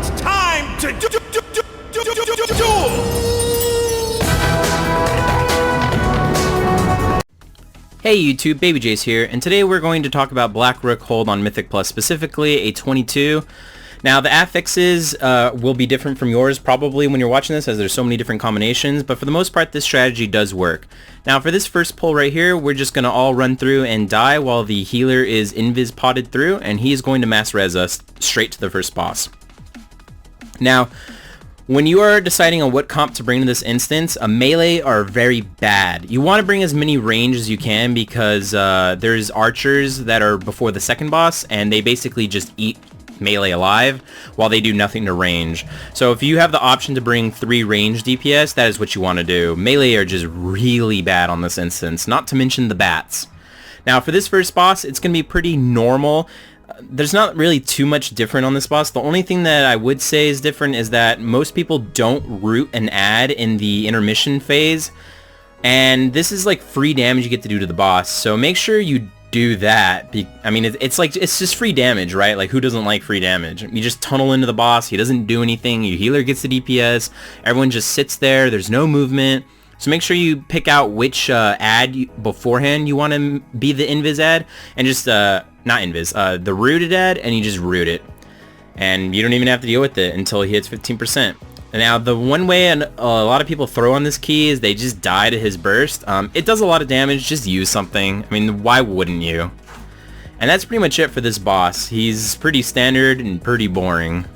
It's time to duel! Hey YouTube, Babyjace here, and today we're going to talk about Black Rook hold on Mythic Plus, specifically a 22. Now the affixes will be different from yours probably when you're watching this, as there's so many different combinations, but for the most part this strategy does work. Now for this first pull right here, we're just going to all run through and die while the healer is invis potted through, and he is going to mass res us straight to the first boss. Now, when you are deciding on what comp to bring to this instance, a melee are very bad. You want to bring as many range as you can because there's archers that are before the second boss, and they basically just eat melee alive while they do nothing to range. So if you have the option to bring 3 range DPS, that is what you want to do. Melee are just really bad on this instance, not to mention the bats. Now for this first boss, it's going to be pretty normal. There's not really too much different on this boss. The only thing that I would say is different is that most people don't root and add in the intermission phase, and this is like free damage you get to do to the boss, so make sure you do that. I mean, it's just free damage, right? Like, who doesn't like free damage? You just tunnel into the boss, he doesn't do anything, your healer gets the DPS, everyone just sits there, there's no movement. So make sure you pick out which ad beforehand you want to be the invis ad, and just not invis, the rooted ad, and you just root it, and you don't even have to deal with it until he hits 15%. Now the one way a lot of people throw on this key is they just die to his burst. It does a lot of damage. Just use something. I mean, why wouldn't you? And that's pretty much it for this boss. He's pretty standard and pretty boring.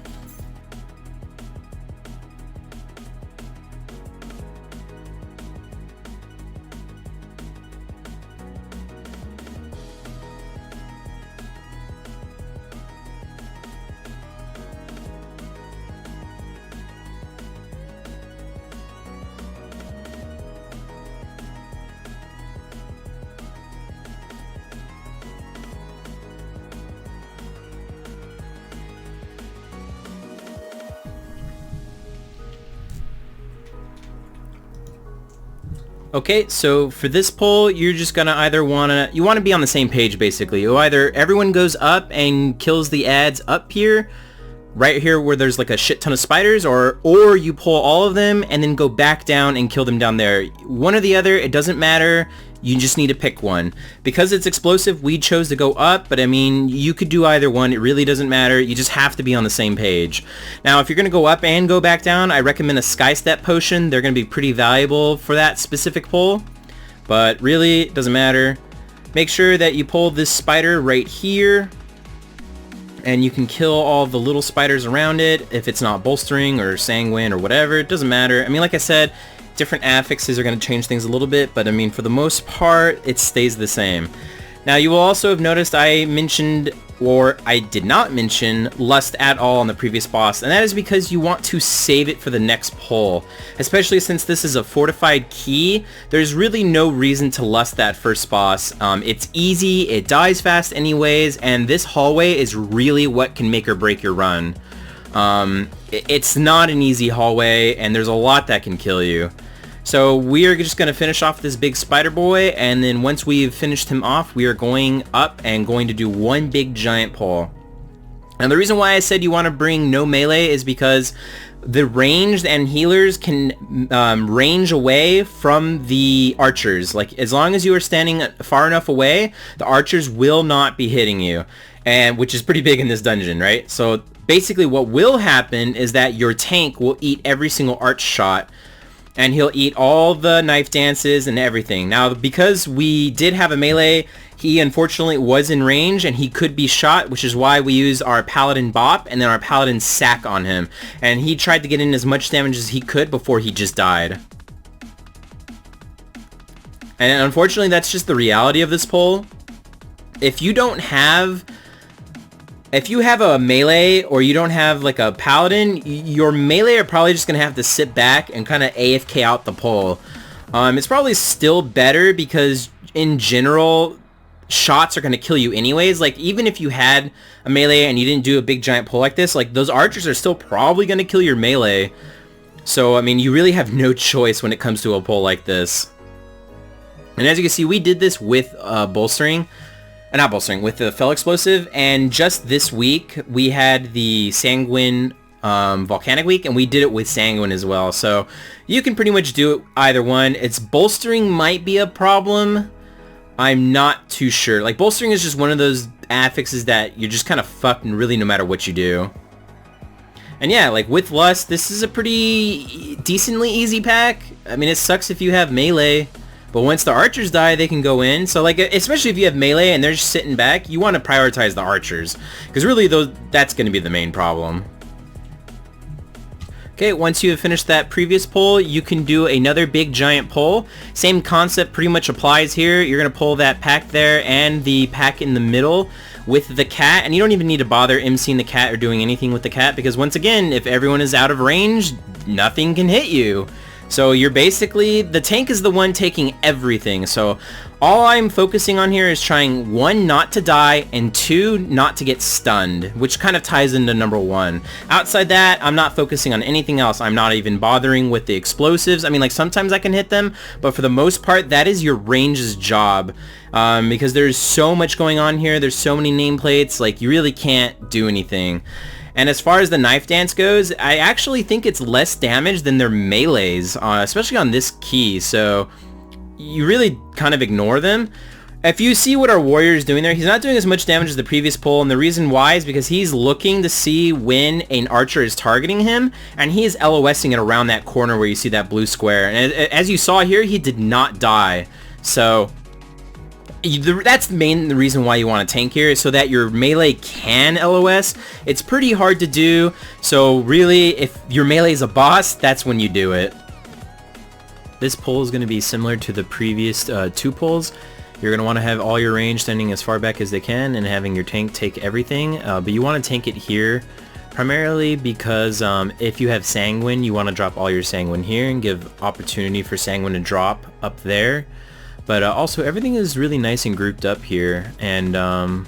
Okay, so for this pull, you're just gonna either you wanna be on the same page basically. You either everyone goes up and kills the ads up here, right here where there's like a shit ton of spiders, or you pull all of them and then go back down and kill them down there. One or the other, it doesn't matter. You just need to pick one. Because it's explosive, we chose to go up, but I mean, you could do either one. It really doesn't matter. You just have to be on the same page. Now, if you're going to go up and go back down, I recommend a Sky Step potion. They're going to be pretty valuable for that specific pull, but really, it doesn't matter. Make sure that you pull this spider right here, and you can kill all the little spiders around it if it's not bolstering or sanguine or whatever. It doesn't matter. I mean, like I said, different affixes are going to change things a little bit, but I mean, for the most part, it stays the same. Now, you will also have noticed I mentioned, or I did not mention, lust at all on the previous boss, and that is because you want to save it for the next pull. Especially since this is a fortified key, there's really no reason to lust that first boss. It's easy, it dies fast anyways, and this hallway is really what can make or break your run. It's not an easy hallway, and there's a lot that can kill you. So we are just going to finish off this big spider boy, and then once we've finished him off, we are going up and going to do one big giant pull. And the reason why I said you want to bring no melee is because the ranged and healers can range away from the archers. Like, as long as you are standing far enough away, the archers will not be hitting you, and which is pretty big in this dungeon, right? So basically what will happen is that your tank will eat every single arch shot, and he'll eat all the knife dances and everything. Now, because we did have a melee, he unfortunately was in range and he could be shot, which is why we used our Paladin Bop and then our Paladin Sack on him. And he tried to get in as much damage as he could before he just died. And unfortunately, that's just the reality of this pull. If you have a melee, or you don't have like a paladin, your melee are probably just gonna have to sit back and kind of AFK out the pull. It's probably still better because in general, shots are gonna kill you anyways. Like, even if you had a melee and you didn't do a big giant pull like this, like, those archers are still probably gonna kill your melee. So I mean, you really have no choice when it comes to a pull like this. And as you can see, we did this with bolstering. Not bolstering, with the Fell Explosive, and just this week we had the Sanguine Volcanic Week, and we did it with Sanguine as well. So you can pretty much do it either one. Its bolstering might be a problem. I'm not too sure. Like, bolstering is just one of those affixes that you're just kind of fucked really no matter what you do. And yeah, like with Lust, this is a pretty decently easy pack. I mean, it sucks if you have melee, but once the archers die, they can go in. So like, especially if you have melee and they're just sitting back, you want to prioritize the archers, because really that's going to be the main problem. Okay, once you have finished that previous pull, you can do another big giant pull. Same concept pretty much applies here. You're going to pull that pack there and the pack in the middle with the cat, and you don't even need to bother emceeing the cat or doing anything with the cat, because once again, if everyone is out of range, nothing can hit you. So you're basically, the tank is the one taking everything. So all I'm focusing on here is trying 1, not to die, and 2, not to get stunned, which kind of ties into number 1. Outside that, I'm not focusing on anything else. I'm not even bothering with the explosives. I mean, like, sometimes I can hit them, but for the most part, that is your range's job. Because there's so much going on here. There's so many nameplates, like, you really can't do anything. And as far as the knife dance goes, I actually think it's less damage than their melees, especially on this key. So you really kind of ignore them. If you see what our warrior is doing there, he's not doing as much damage as the previous pull, and the reason why is because he's looking to see when an archer is targeting him, and he is LOSing it around that corner where you see that blue square. And as you saw here, he did not die. So that's the main reason why you want to tank here, is so that your melee can LOS. It's pretty hard to do, so really, if your melee is a boss, that's when you do it. This pull is going to be similar to the previous 2 pulls. You're going to want to have all your range standing as far back as they can and having your tank take everything, but you want to tank it here primarily because if you have Sanguine, you want to drop all your Sanguine here and give opportunity for Sanguine to drop up there. But also, everything is really nice and grouped up here, and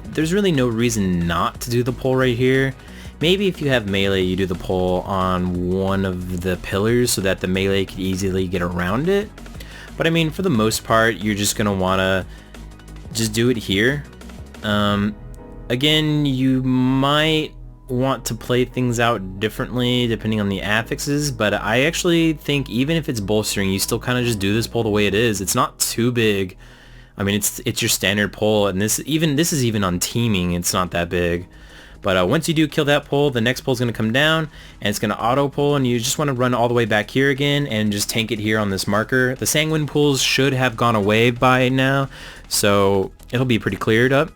there's really no reason not to do the pull right here. Maybe if you have melee, you do the pull on one of the pillars so that the melee can easily get around it. But I mean, for the most part, you're just going to want to just do it here. Again, you might want to play things out differently depending on the affixes, but I actually think even if it's bolstering, you still kind of just do this pull the way it is. It's not too big. I mean, it's your standard pull, and this is even on teaming, it's not that big. But once you do kill that pull, the next pull is going to come down, and it's going to auto pull, and you just want to run all the way back here again and just tank it here on this marker. The Sanguine pulls should have gone away by now, so it'll be pretty cleared up.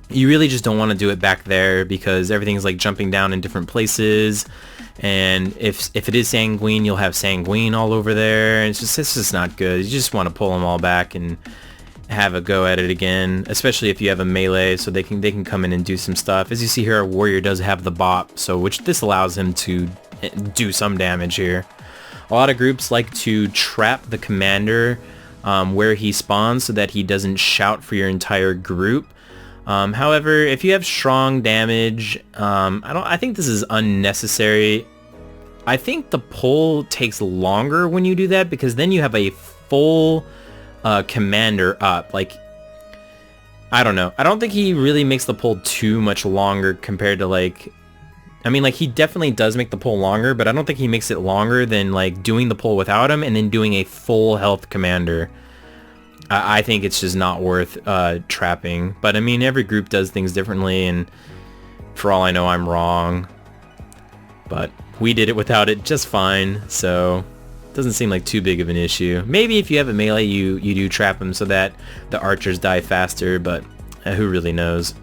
You really just don't want to do it back there because everything's like jumping down in different places, and if it is Sanguine, you'll have Sanguine all over there. It's just not good. You just want to pull them all back and have a go at it again, especially if you have a melee, so they can come in and do some stuff. As you see here, our warrior does have the bop, so which this allows him to do some damage here. A lot of groups like to trap the commander where he spawns so that he doesn't shout for your entire group. However, if you have strong damage, I think this is unnecessary. I think the pull takes longer when you do that, because then you have a full commander up. Like, I don't know. I don't think he really makes the pull too much longer compared to, like, I mean, like, he definitely does make the pull longer, but I don't think he makes it longer than, like, doing the pull without him and then doing a full health commander. I think it's just not worth trapping. But I mean, every group does things differently, and for all I know, I'm wrong. But we did it without it just fine, so it doesn't seem like too big of an issue. Maybe if you have a melee, you do trap them so that the archers die faster, but who really knows.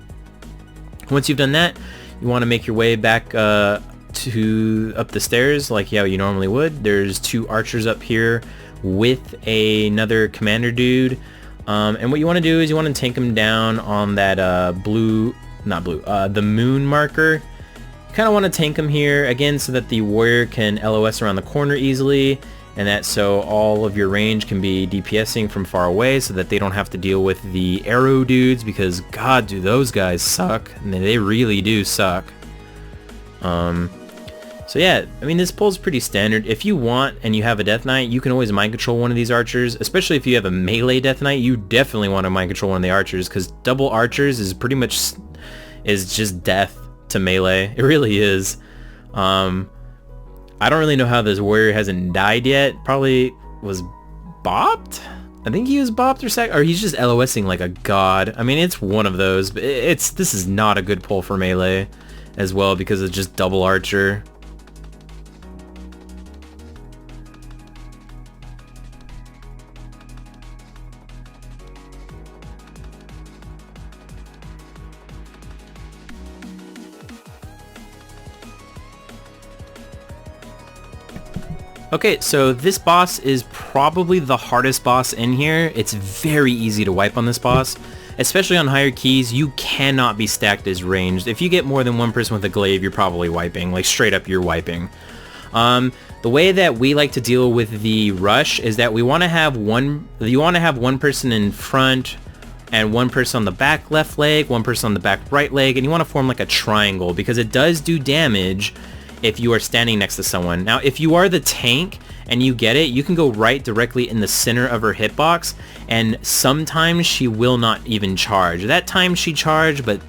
Once you've done that, you want to make your way back up the stairs like how you normally would. There's 2 archers up here with another commander dude, and what you want to do is you want to tank him down on that the moon marker. You kind of want to tank him here again so that the warrior can LOS around the corner easily, and that so all of your range can be DPSing from far away so that they don't have to deal with the arrow dudes, because god, do those guys suck. I mean, they really do suck. So yeah, I mean, this pull is pretty standard. If you want and you have a Death Knight, you can always mind control one of these archers. Especially if you have a melee Death Knight, you definitely want to mind control one of the archers, because double archers is pretty much just death to melee. It really is. I don't really know how this warrior hasn't died yet. Probably was bopped? I think he was bopped or he's just LOSing like a god. I mean, it's one of those, but this is not a good pull for melee as well because it's just double archer. Okay, so this boss is probably the hardest boss in here. It's very easy to wipe on this boss, especially on higher keys. You cannot be stacked as ranged. If you get more than one person with a glaive, you're probably wiping, like straight up you're wiping. The way that we like to deal with the rush is that you want to have one person in front and one person on the back left leg, one person on the back right leg, and you want to form like a triangle because it does do damage if you are standing next to someone. Now, if you are the tank and you get it, you can go right directly in the center of her hitbox, and sometimes she will not even charge. That time she charged, but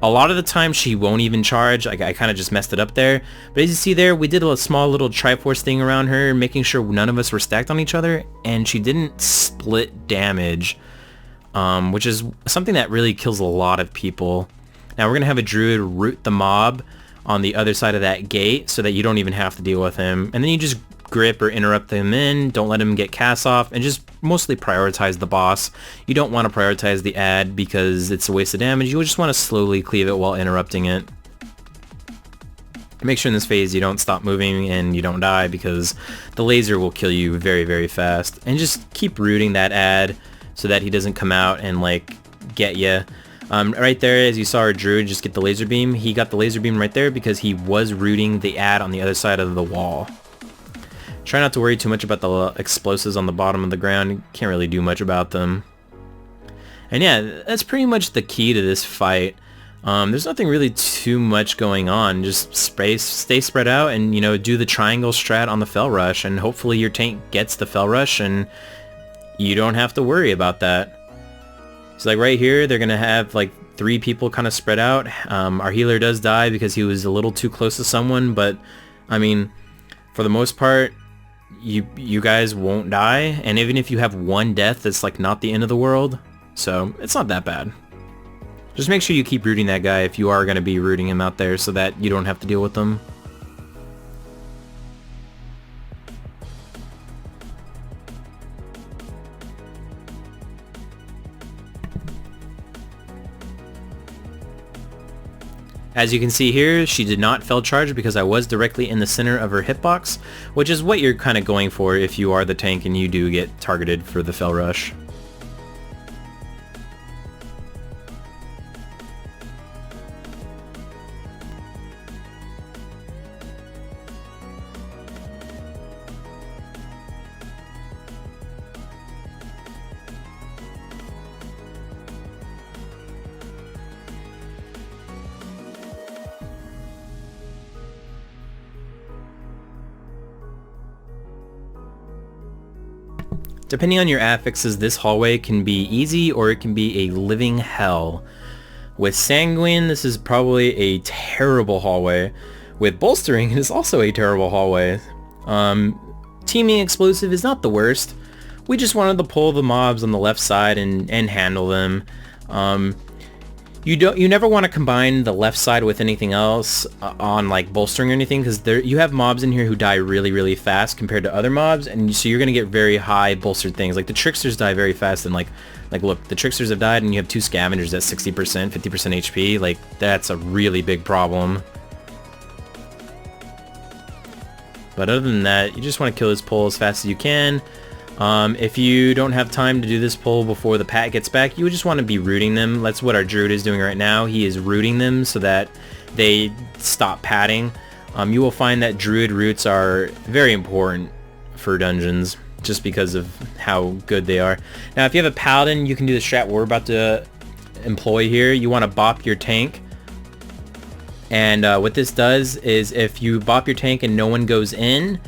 a lot of the time she won't even charge. Like, I kind of just messed it up there. But as you see there, we did a small little Triforce thing around her, making sure none of us were stacked on each other, and she didn't split damage, which is something that really kills a lot of people. Now, we're going to have a druid root the mob on the other side of that gate so that you don't even have to deal with him, and then you just grip or interrupt them in, don't let him get cast off, and just mostly prioritize the boss. You don't want to prioritize the ad because it's a waste of damage. You just want to slowly cleave it while interrupting it. Make sure in this phase you don't stop moving and you don't die because the laser will kill you very, very fast, and just keep rooting that ad so that he doesn't come out and like get you. Right there, as you saw our druid just get the laser beam, he got the laser beam right there because he was rooting the ad on the other side of the wall. Try not to worry too much about the explosives on the bottom of the ground. You can't really do much about them. And yeah, that's pretty much the key to this fight. There's nothing really too much going on. Just stay spread out and, you know, do the triangle strat on the fell rush, and hopefully your tank gets the fell rush and you don't have to worry about that. So like right here, they're gonna have like 3 people kind of spread out. Our healer does die because he was a little too close to someone, but I mean, for the most part, you guys won't die, and even if you have one death, that's like not the end of the world, so it's not that bad. Just make sure you keep rooting that guy if you are gonna be rooting him out there so that you don't have to deal with them. As you can see here, she did not fell charge because I was directly in the center of her hitbox, which is what you're kind of going for if you are the tank and you do get targeted for the fell rush. Depending on your affixes, this hallway can be easy or it can be a living hell. With Sanguine, this is probably a terrible hallway. With Bolstering, it is also a terrible hallway. Teaming Explosive is not the worst. We just wanted to pull the mobs on the left side and handle them. You never want to combine the left side with anything else on like bolstering or anything, because you have mobs in here who die really, really fast compared to other mobs, and so you're gonna get very high bolstered things. Like the tricksters die very fast, and like look, the tricksters have died, and you have 2 scavengers at 60%, 50% HP. Like that's a really big problem. But other than that, you just want to kill this pull as fast as you can. If you don't have time to do this pull before the pat gets back, you would just want to be rooting them. That's what our druid is doing right now. He is rooting them so that they stop patting. You will find that druid roots are very important for dungeons just because of how good they are. Now, if you have a paladin, you can do the strat we're about to employ here. You want to bop your tank. And what this does is if you bop your tank and no one goes in,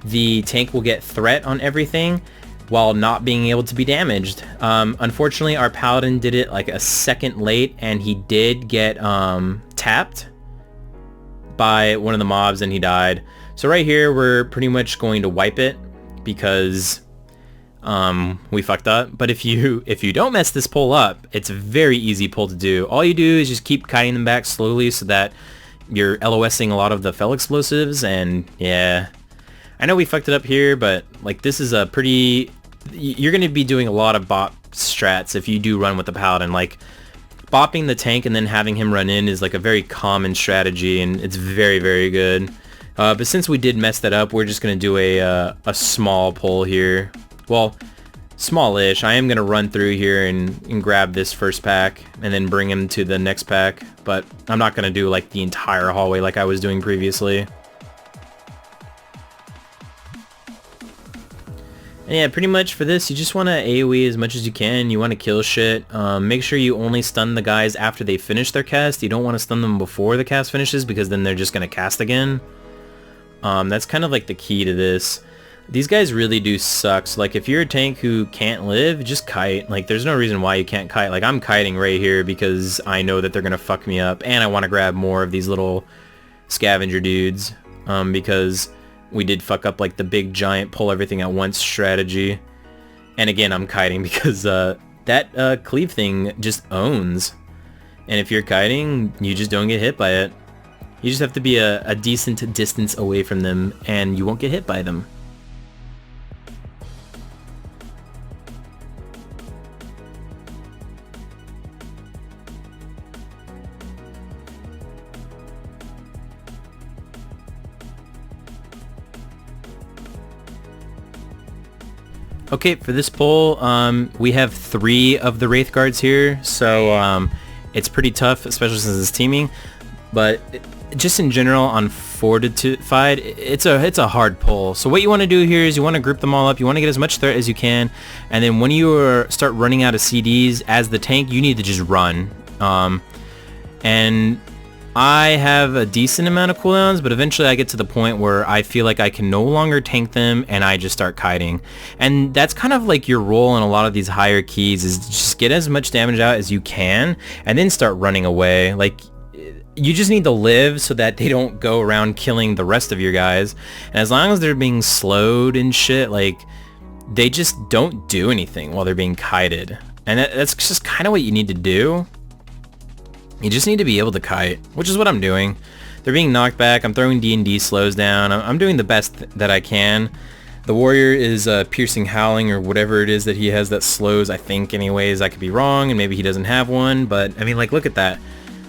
the tank will get threat on everything while not being able to be damaged. Unfortunately, our paladin did it like a second late, and he did get tapped. by one of the mobs and he died. So right here, we're pretty much going to wipe it because we fucked up. But if you don't mess this pull up, it's a very easy pull to do. All you do is just keep kiting them back slowly so that you're LOSing a lot of the fell explosives. And yeah, I know we fucked it up here, but like this is a pretty... You're going to be doing a lot of bop strats if you do run with the paladin. Like bopping the tank and then having him run in is like a very common strategy, and it's very, very good. But since we did mess that up, we're just going to do a small pull here. Well, smallish. I am going to run through here and grab this first pack and then bring him to the next pack. But I'm not going to do like the entire hallway like I was doing previously. And yeah, pretty much for this, you just want to AoE as much as you can. You want to kill shit. Make sure you only stun the guys after they finish their cast. You don't want to stun them before the cast finishes because then they're just going to cast again. That's kind of like the key to this. These guys really do suck. So like if you're a tank who can't live, just kite. Like there's no reason why you can't kite. Like I'm kiting right here because I know that they're going to fuck me up. And I want to grab more of these little scavenger dudes. Because we did fuck up like the big giant pull everything at once strategy. And again, I'm kiting because that cleave thing just owns. And if you're kiting, you just don't get hit by it. You just have to be a decent distance away from them and you won't get hit by them. Okay, for this pull, we have 3 of the Wraith Guards here, so it's pretty tough, especially since it's teaming. But just in general, on Fortified, it's a hard pull. So what you want to do here is you want to group them all up. You want to get as much threat as you can, and then when you start running out of CDs as the tank, you need to just run. And I have a decent amount of cooldowns, but eventually I get to the point where I feel like I can no longer tank them and I just start kiting. And that's kind of like your role in a lot of these higher keys, is just get as much damage out as you can and then start running away. Like you just need to live so that they don't go around killing the rest of your guys. And as long as they're being slowed and shit, like they just don't do anything while they're being kited. And that's just kind of what you need to do. You just need to be able to kite, which is what I'm doing. They're being knocked back. I'm throwing D&D slows down. I'm doing the best that I can. The warrior is piercing howling or whatever it is that he has that slows, I think anyways. I could be wrong and maybe he doesn't have one, but I mean, like, look at that.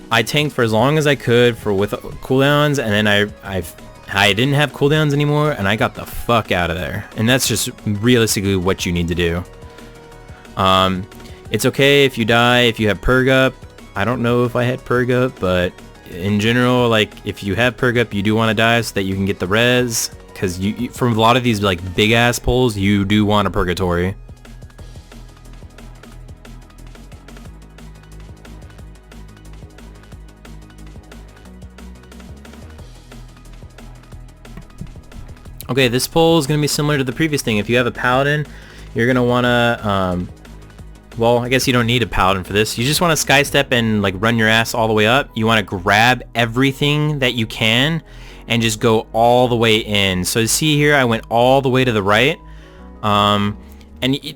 I tanked for as long as I could with cooldowns, and then I didn't have cooldowns anymore and I got the fuck out of there. And that's just realistically what you need to do. It's okay if you die, if you have purg up. I don't know if I had purg up, but in general, like if you have purg up, you do want to die so that you can get the res, because you from a lot of these like big ass pulls, you do want a purgatory. Okay, this pull is going to be similar to the previous thing. If you have a paladin, you're going to want to well, I guess you don't need a paladin for this. You just want to sky step and like run your ass all the way up. You want to grab everything that you can and just go all the way in. So see here, I went all the way to the right. And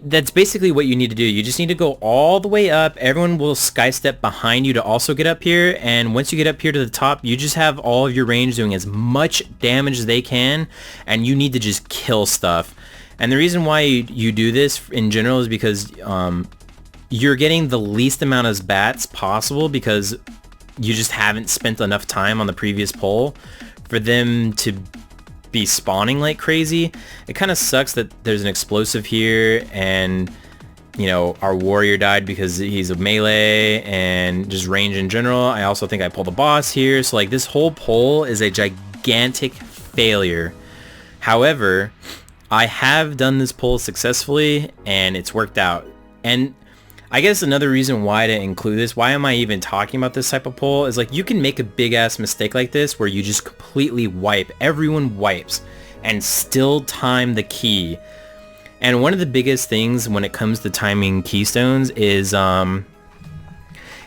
that's basically what you need to do. You just need to go all the way up. Everyone will sky step behind you to also get up here. And once you get up here to the top, you just have all of your range doing as much damage as they can. And you need to just kill stuff. And the reason why you do this in general is because you're getting the least amount of bats possible, because you just haven't spent enough time on the previous pull for them to be spawning like crazy. It kind of sucks that there's an explosive here, and you know, our warrior died because he's a melee and just range in general. I also think I pulled the boss here, so like this whole pull is a gigantic failure. However, I have done this pull successfully and it's worked out. And I guess another reason why to include this, why am I even talking about this type of pull, is like you can make a big ass mistake like this where you just completely wipe, everyone wipes, and still time the key. And one of the biggest things when it comes to timing keystones is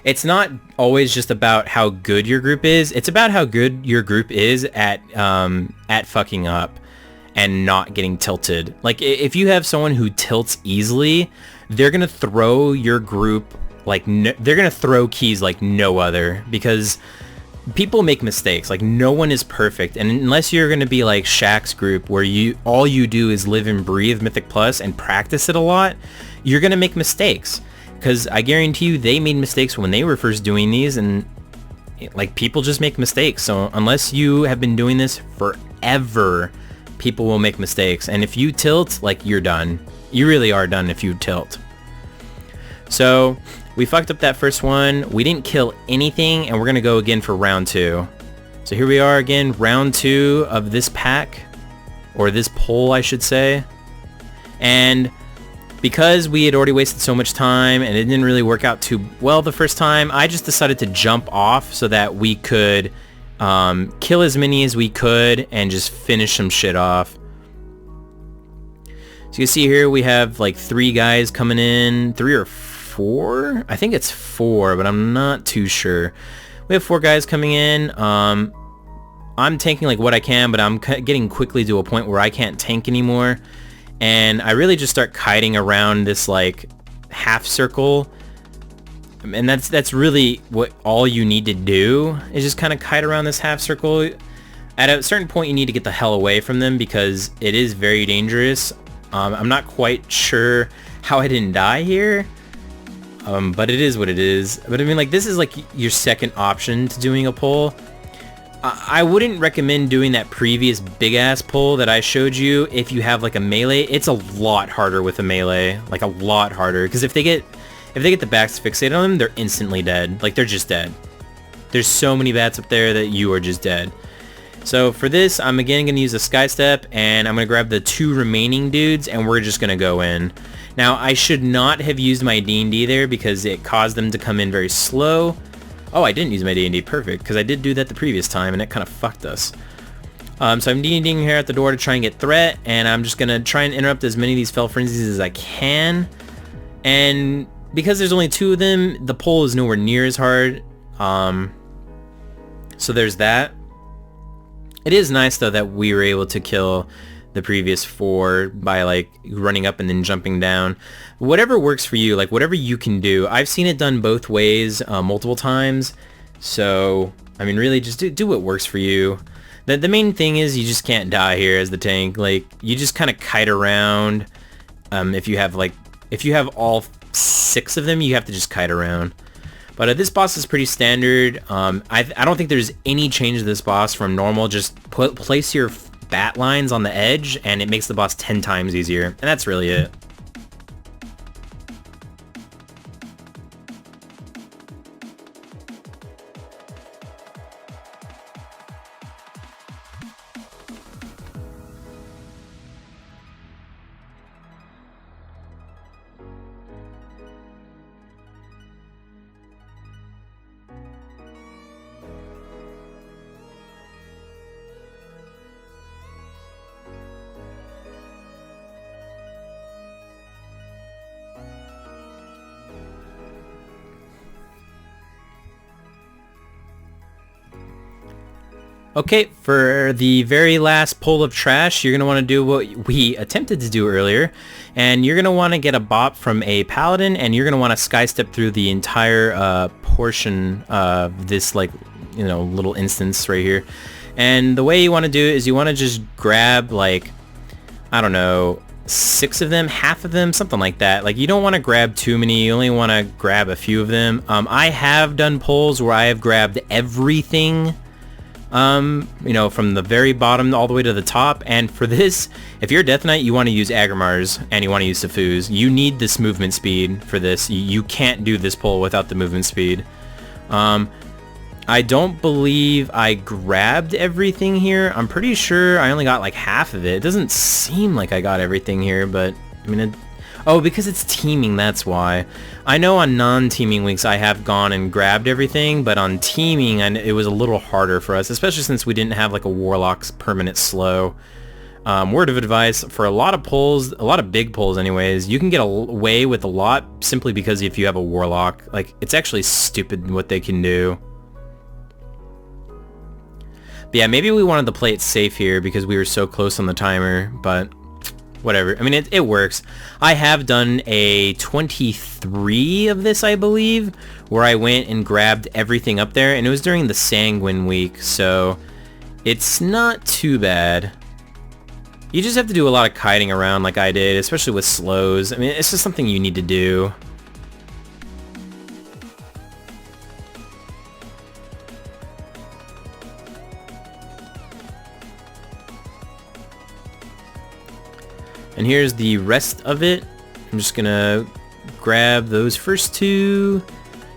it's not always just about how good your group is. It's about how good your group is at fucking up and not getting tilted. Like, if you have someone who tilts easily, they're gonna throw your group like they're gonna throw keys like no other, because people make mistakes. Like, no one is perfect, and unless you're gonna be like Shaq's group, where all you do is live and breathe Mythic Plus and practice it a lot, you're gonna make mistakes. Because I guarantee you, they made mistakes when they were first doing these, and like, people just make mistakes. So unless you have been doing this forever, people will make mistakes. And if you tilt, like, you're done. You really are done if you tilt. So we fucked up that first one. We didn't kill anything, and we're gonna go again for round 2. So here we are again, round 2 of this pack, or this poll, I should say. And because we had already wasted so much time and it didn't really work out too well the first time, I just decided to jump off so that we could kill as many as we could and just finish some shit off. So you can see here we have like 3 guys coming in, 3 or 4? I think it's 4, but I'm not too sure. We have 4 guys coming in. I'm tanking like what I can, but I'm getting quickly to a point where I can't tank anymore. And I really just start kiting around this like half circle, and that's really what all you need to do, is just kind of kite around this half circle. At a certain point you need to get the hell away from them, because it is very dangerous. I'm not quite sure how I didn't die here, but it is what it is. But I mean, like, this is like your second option to doing a pull. I wouldn't recommend doing that previous big-ass pull that I showed you if you have like a melee. It's a lot harder with a melee, like a lot harder, because if they get the backs fixated on them, they're instantly dead. Like, they're just dead. There's so many bats up there that you are just dead. So for this, I'm again going to use a Sky Step, and I'm going to grab the 2 remaining dudes, and we're just going to go in. Now, I should not have used my D&D there, because it caused them to come in very slow. Oh, I didn't use my D&D, perfect, because I did do that the previous time, and it kind of fucked us. So I'm D&Ding here at the door to try and get threat, and I'm just going to try and interrupt as many of these Fell Frenzies as I can. And because there's only 2 of them, the pull is nowhere near as hard. So there's that. It is nice, though, that we were able to kill the previous 4 by like running up and then jumping down. Whatever works for you, like whatever you can do. I've seen it done both ways multiple times, so I mean, really just do what works for you. The main thing is you just can't die here as the tank. Like, you just kind of kite around. If you have all 6 of them, you have to just kite around. But this boss is pretty standard. I don't think there's any change to this boss from normal. Just place your bat lines on the edge, and it makes the boss 10 times easier, and that's really it. Okay, for the very last pull of trash, you're going to want to do what we attempted to do earlier, and you're going to want to get a bop from a paladin, and you're going to want to sky step through the entire portion of this, like, you know, little instance right here. And the way you want to do it is you want to just grab, like, I don't know, 6 of them, half of them, something like that. Like, you don't want to grab too many, you only want to grab a few of them. I have done pulls where I have grabbed everything, you know, from the very bottom all the way to the top. And for this, if you're a Death Knight, you want to use Agrimars and you want to use Safus. You need this movement speed for this. You can't do this pull without the movement speed. I don't believe I grabbed everything here. I'm pretty sure I only got like half of it. It doesn't seem like I got everything here, but I mean, oh, because it's teaming, that's why. I know on non-teaming weeks I have gone and grabbed everything, but on teaming it was a little harder for us, especially since we didn't have like a Warlock's permanent slow. Word of advice, for a lot of pulls, a lot of big pulls anyways, you can get away with a lot simply because if you have a warlock. Like, it's actually stupid what they can do. But yeah, maybe we wanted to play it safe here because we were so close on the timer, but whatever. I mean, it works. I have done a 23 of this, I believe, where I went and grabbed everything up there, and it was during the Sanguine week, so it's not too bad. You just have to do a lot of kiting around like I did, especially with slows. I mean, it's just something you need to do. And here's the rest of it. I'm just gonna grab those first two.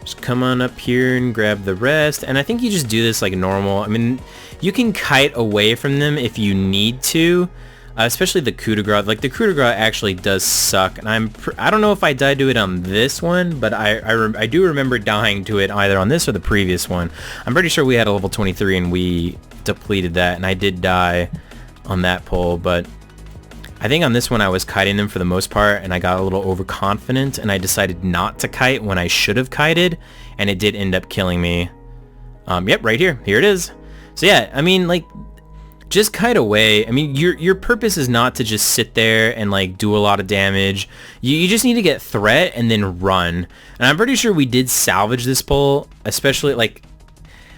Just come on up here and grab the rest. And I think you just do this like normal. I mean, you can kite away from them if you need to. Especially the coup de grace. Like, the coup de grace actually does suck, and I don't know if I died to it on this one, but I do remember dying to it either on this or the previous one. I'm pretty sure we had a level 23 and we depleted that, and I did die on that pull, but I think on this one I was kiting them for the most part, and I got a little overconfident, and I decided not to kite when I should have kited, and it did end up killing me. Yep, right here. Here it is. So yeah, I mean, like, just kite away. I mean, your purpose is not to just sit there and like do a lot of damage. You just need to get threat and then run. And I'm pretty sure we did salvage this pull, especially like,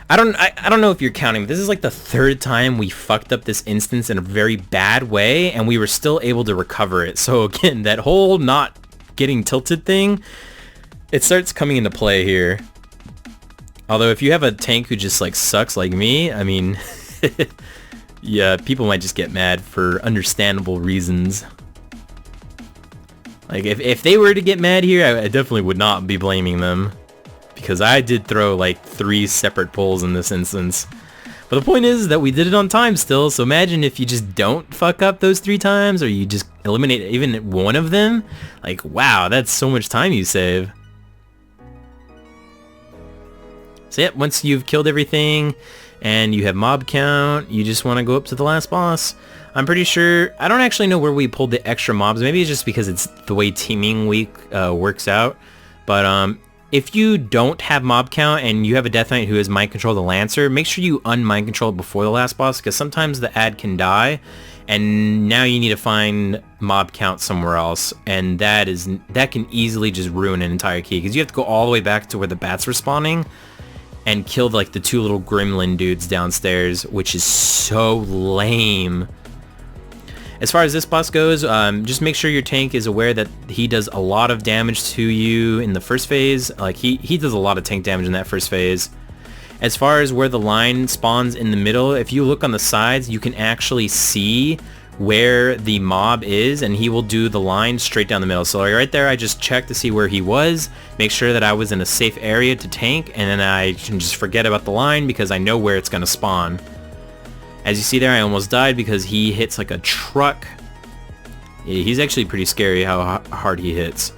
I don't know if you're counting, but this is like the third time we fucked up this instance in a very bad way, and we were still able to recover it. So again, that whole not getting tilted thing, it starts coming into play here. Although if you have a tank who just like sucks like me, I mean, yeah, people might just get mad for understandable reasons. Like, if they were to get mad here, I definitely would not be blaming them. Because I did throw, like, 3 separate pulls in this instance. But the point is that we did it on time still, so imagine if you just don't fuck up those 3 times, or you just eliminate even one of them. Like, wow, that's so much time you save. So yeah, once you've killed everything, and you have mob count, you just want to go up to the last boss. I'm pretty sure, I don't actually know where we pulled the extra mobs. Maybe it's just because it's the way teaming week works out. But if you don't have mob count and you have a Death Knight who has mind control the Lancer, make sure you unmind control it before the last boss, because sometimes the ad can die, and now you need to find mob count somewhere else, and that can easily just ruin an entire key, because you have to go all the way back to where the bats were spawning and kill like the 2 little gremlin dudes downstairs, which is so lame. As far as this boss goes, just make sure your tank is aware that he does a lot of damage to you in the first phase. Like, he does a lot of tank damage in that first phase. As far as where the line spawns in the middle, if you look on the sides, you can actually see where the mob is, and he will do the line straight down the middle. So right there, I just checked to see where he was, make sure that I was in a safe area to tank, and then I can just forget about the line because I know where it's going to spawn. As you see there, I almost died because he hits like a truck. Yeah, he's actually pretty scary how hard he hits.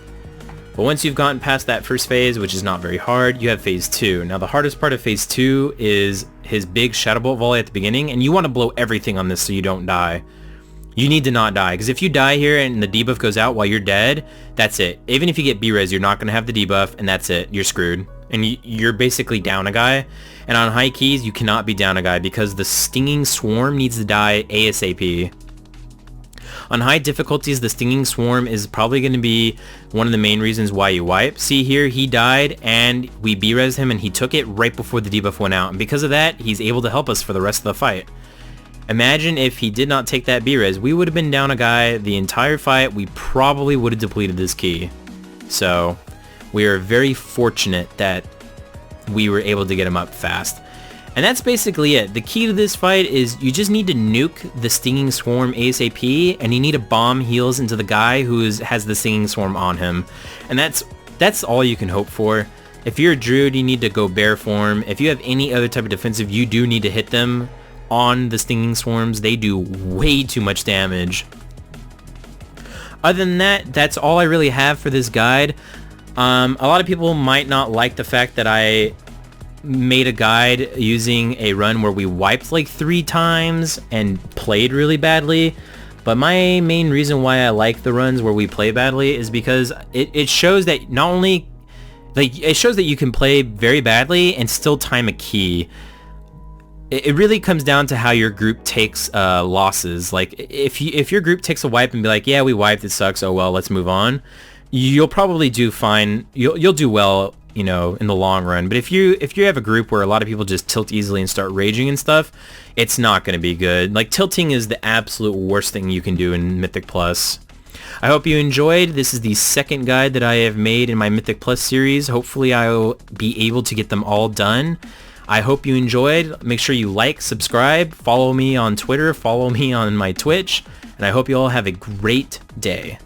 But once you've gotten past that first phase, which is not very hard, you have phase 2. Now the hardest part of phase 2 is his big Shadow Bolt volley at the beginning, and you want to blow everything on this so you don't die. You need to not die, because if you die here and the debuff goes out while you're dead, that's it. Even if you get B-res, you're not going to have the debuff, and that's it. You're screwed. And you're basically down a guy. And on high keys, you cannot be down a guy, because the Stinging Swarm needs to die ASAP. On high difficulties, the Stinging Swarm is probably going to be one of the main reasons why you wipe. See here, he died, and we B-resed him, and he took it right before the debuff went out. And because of that, he's able to help us for the rest of the fight. Imagine if he did not take that B-res. We would have been down a guy the entire fight. We probably would have depleted this key. So we are very fortunate that we were able to get him up fast. And that's basically it. The key to this fight is you just need to nuke the Stinging Swarm ASAP, and you need to bomb heals into the guy who has the Stinging Swarm on him. And that's all you can hope for. If you're a druid, you need to go bear form. If you have any other type of defensive, you do need to hit them on the Stinging Swarms. They do way too much damage. Other than that, that's all I really have for this guide. A lot of people might not like the fact that I made a guide using a run where we wiped like 3 times and played really badly. But my main reason why I like the runs where we play badly is because it shows that not only, like, it shows that you can play very badly and still time a key. It really comes down to how your group takes losses. Like, if your group takes a wipe and be like, yeah, we wiped, it sucks, oh well, let's move on, you'll probably do fine. You'll do well, you know, in the long run. But if you have a group where a lot of people just tilt easily and start raging and stuff, it's not going to be good. Like, tilting is the absolute worst thing you can do in Mythic Plus. I hope you enjoyed. This is the second guide that I have made in my Mythic Plus series. Hopefully I will be able to get them all done. I hope you enjoyed. Make sure you like, subscribe, follow me on Twitter, follow me on my Twitch, and I hope you all have a great day.